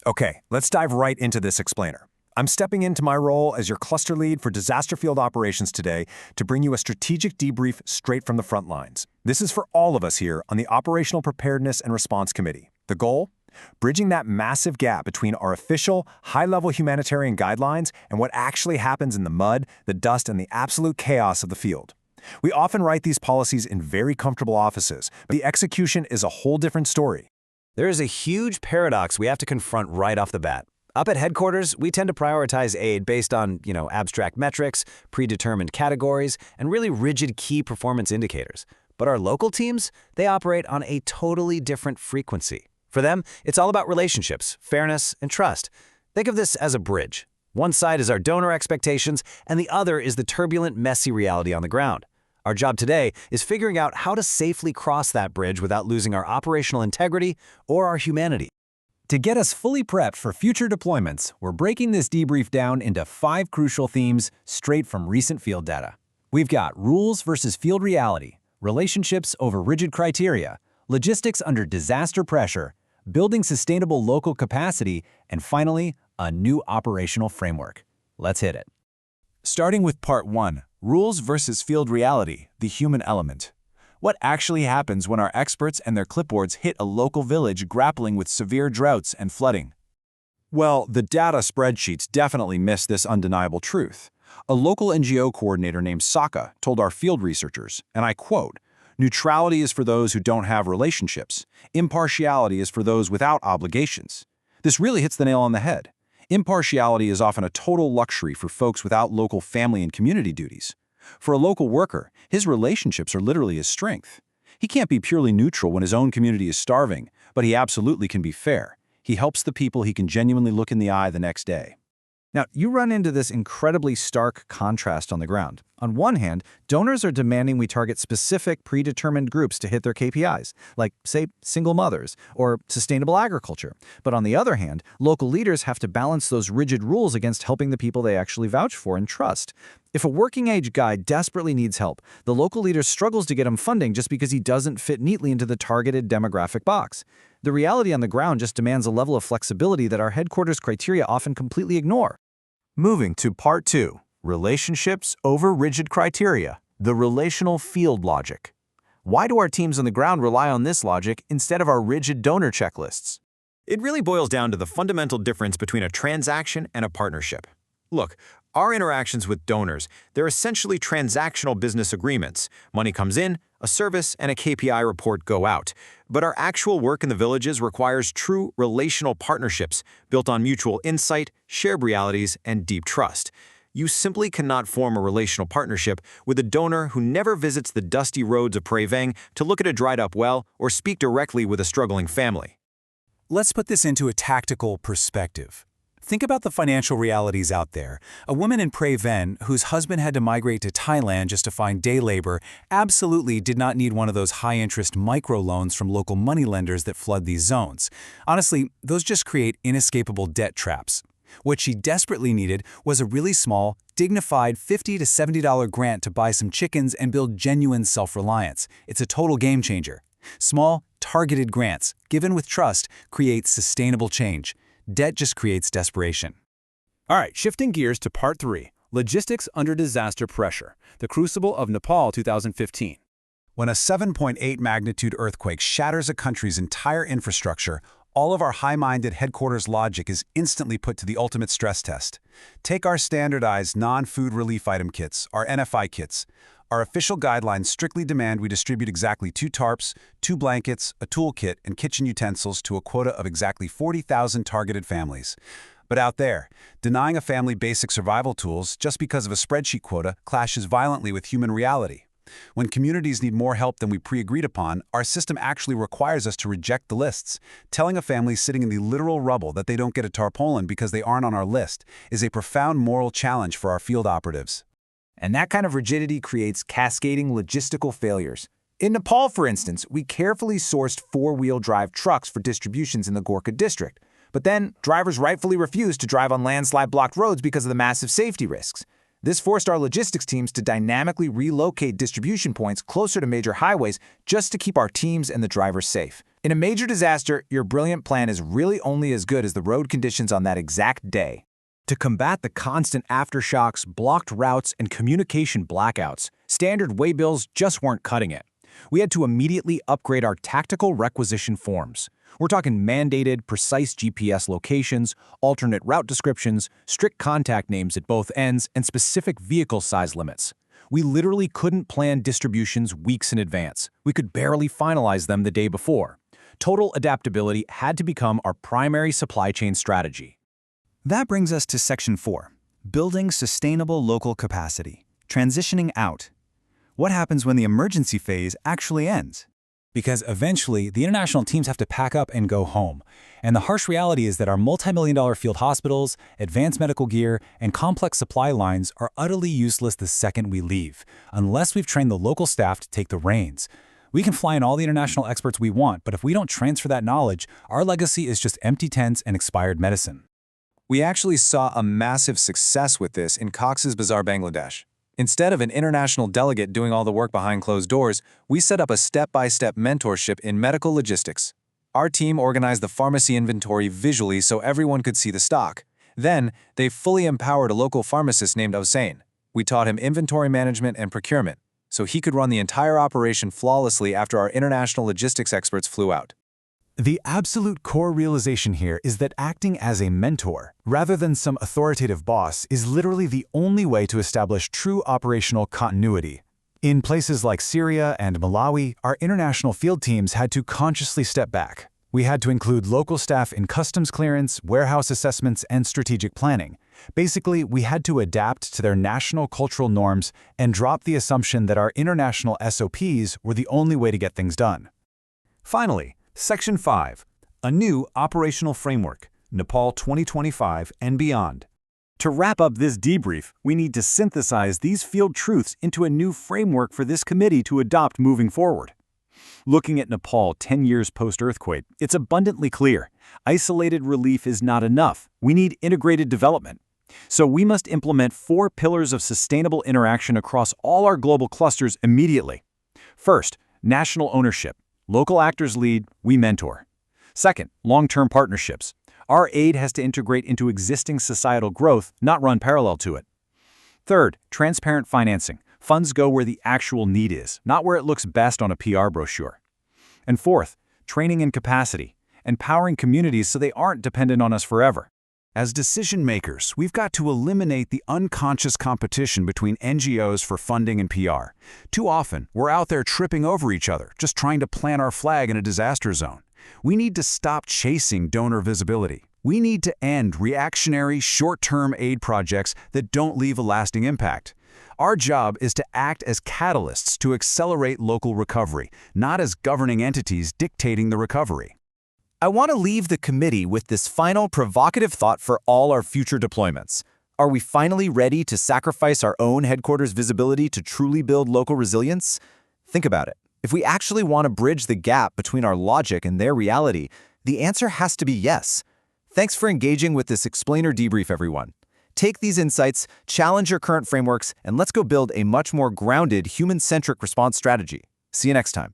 Okay, let's dive right into this explainer. I'm stepping into my role as your cluster lead for disaster field operations today to bring you a strategic debrief straight from the front lines. This is for all of us here on the Operational Preparedness and Response Committee. The goal? Bridging that massive gap between our official, high-level humanitarian guidelines and what actually happens in the mud, the dust, and the absolute chaos of the field. We often write these policies in very comfortable offices, but the execution is a whole different story. There is a huge paradox we have to confront right off the bat. Up at headquarters, we tend to prioritize aid based on, abstract metrics, predetermined categories, and really rigid key performance indicators. But our local teams, they operate on a totally different frequency. For them, it's all about relationships, fairness, and trust. Think of this as a bridge. One side is our donor expectations, and the other is the turbulent, messy reality on the ground. Our job today is figuring out how to safely cross that bridge without losing our operational integrity or our humanity. To get us fully prepped for future deployments, we're breaking this debrief down into 5 crucial themes straight from recent field data. We've got rules versus field reality, relationships over rigid criteria, logistics under disaster pressure, building sustainable local capacity, and finally, a new operational framework. Let's hit it. Starting with Part 1, Rules versus Field Reality, the Human Element. What actually happens when our experts and their clipboards hit a local village grappling with severe droughts and flooding? Well, the data spreadsheets definitely miss this undeniable truth. A local NGO coordinator named Saka told our field researchers, and I quote, "Neutrality is for those who don't have relationships. Impartiality is for those without obligations." This really hits the nail on the head. Impartiality is often a total luxury for folks without local family and community duties. For a local worker, his relationships are literally his strength. He can't be purely neutral when his own community is starving, but he absolutely can be fair. He helps the people he can genuinely look in the eye the next day. Now, you run into this incredibly stark contrast on the ground. On one hand, donors are demanding we target specific predetermined groups to hit their KPIs, like, say, single mothers or sustainable agriculture. But on the other hand, local leaders have to balance those rigid rules against helping the people they actually vouch for and trust. If a working-age guy desperately needs help, the local leader struggles to get him funding just because he doesn't fit neatly into the targeted demographic box. The reality on the ground just demands a level of flexibility that our headquarters criteria often completely ignore. Moving to Part 2, Relationships over Rigid Criteria, the Relational Field Logic. Why do our teams on the ground rely on this logic instead of our rigid donor checklists? It really boils down to the fundamental difference between a transaction and a partnership. Look, our interactions with donors, they're essentially transactional business agreements. Money comes in, a service and a KPI report go out. But our actual work in the villages requires true relational partnerships built on mutual insight, shared realities, and deep trust. You simply cannot form a relational partnership with a donor who never visits the dusty roads of Prey Veng to look at a dried-up well or speak directly with a struggling family. Let's put this into a tactical perspective. Think about the financial realities out there. A woman in Prey Veng, whose husband had to migrate to Thailand just to find day labor, absolutely did not need one of those high-interest microloans from local moneylenders that flood these zones. Honestly, those just create inescapable debt traps. What she desperately needed was a really small, dignified $50 to $70 grant to buy some chickens and build genuine self-reliance. It's a total game changer. Small, targeted grants, given with trust, create sustainable change. Debt just creates desperation. All right, shifting gears to Part 3, Logistics under Disaster Pressure, the Crucible of Nepal 2015. When a 7.8 magnitude earthquake shatters a country's entire infrastructure, all of our high-minded headquarters logic is instantly put to the ultimate stress test. Take our standardized non-food relief item kits, our NFI kits. Our official guidelines strictly demand we distribute exactly 2 tarps, 2 blankets, a toolkit, and kitchen utensils to a quota of exactly 40,000 targeted families. But out there, denying a family basic survival tools just because of a spreadsheet quota clashes violently with human reality. When communities need more help than we pre-agreed upon, our system actually requires us to reject the lists. Telling a family sitting in the literal rubble that they don't get a tarpaulin because they aren't on our list is a profound moral challenge for our field operatives. And that kind of rigidity creates cascading logistical failures. In Nepal, for instance, we carefully sourced 4-wheel drive trucks for distributions in the Gorkha district. But then, drivers rightfully refused to drive on landslide-blocked roads because of the massive safety risks. This forced our logistics teams to dynamically relocate distribution points closer to major highways just to keep our teams and the drivers safe. In a major disaster, your brilliant plan is really only as good as the road conditions on that exact day. To combat the constant aftershocks, blocked routes, and communication blackouts, standard waybills just weren't cutting it. We had to immediately upgrade our tactical requisition forms. We're talking mandated, precise GPS locations, alternate route descriptions, strict contact names at both ends, and specific vehicle size limits. We literally couldn't plan distributions weeks in advance. We could barely finalize them the day before. Total adaptability had to become our primary supply chain strategy. That brings us to Section 4, building sustainable local capacity, transitioning out. What happens when the emergency phase actually ends? Because eventually, the international teams have to pack up and go home. And the harsh reality is that our multi-million-dollar field hospitals, advanced medical gear, and complex supply lines are utterly useless the second we leave, unless we've trained the local staff to take the reins. We can fly in all the international experts we want, but if we don't transfer that knowledge, our legacy is just empty tents and expired medicine. We actually saw a massive success with this in Cox's Bazar, Bangladesh. Instead of an international delegate doing all the work behind closed doors, we set up a step-by-step mentorship in medical logistics. Our team organized the pharmacy inventory visually so everyone could see the stock. Then, they fully empowered a local pharmacist named Hossein. We taught him inventory management and procurement, so he could run the entire operation flawlessly after our international logistics experts flew out. The absolute core realization here is that acting as a mentor, rather than some authoritative boss, is literally the only way to establish true operational continuity. In places like Syria and Malawi, our international field teams had to consciously step back. We had to include local staff in customs clearance, warehouse assessments, and strategic planning. Basically, we had to adapt to their national cultural norms and drop the assumption that our international SOPs were the only way to get things done. Finally, Section 5, a new operational framework, Nepal 2025 and beyond. To wrap up this debrief, we need to synthesize these field truths into a new framework for this committee to adopt moving forward. Looking at Nepal 10 years post-earthquake, it's abundantly clear. Isolated relief is not enough. We need integrated development. So we must implement 4 pillars of sustainable interaction across all our global clusters immediately. First, national ownership. Local actors lead, we mentor. Second, long-term partnerships. Our aid has to integrate into existing societal growth, not run parallel to it. Third, transparent financing. Funds go where the actual need is, not where it looks best on a PR brochure. And fourth, training and capacity, empowering communities so they aren't dependent on us forever. As decision makers, we've got to eliminate the unconscious competition between NGOs for funding and PR. Too often, we're out there tripping over each other, just trying to plant our flag in a disaster zone. We need to stop chasing donor visibility. We need to end reactionary, short-term aid projects that don't leave a lasting impact. Our job is to act as catalysts to accelerate local recovery, not as governing entities dictating the recovery. I want to leave the committee with this final provocative thought for all our future deployments. Are we finally ready to sacrifice our own headquarters visibility to truly build local resilience? Think about it. If we actually want to bridge the gap between our logic and their reality, the answer has to be yes. Thanks for engaging with this explainer debrief, everyone. Take these insights, challenge your current frameworks, and let's go build a much more grounded, human-centric response strategy. See you next time.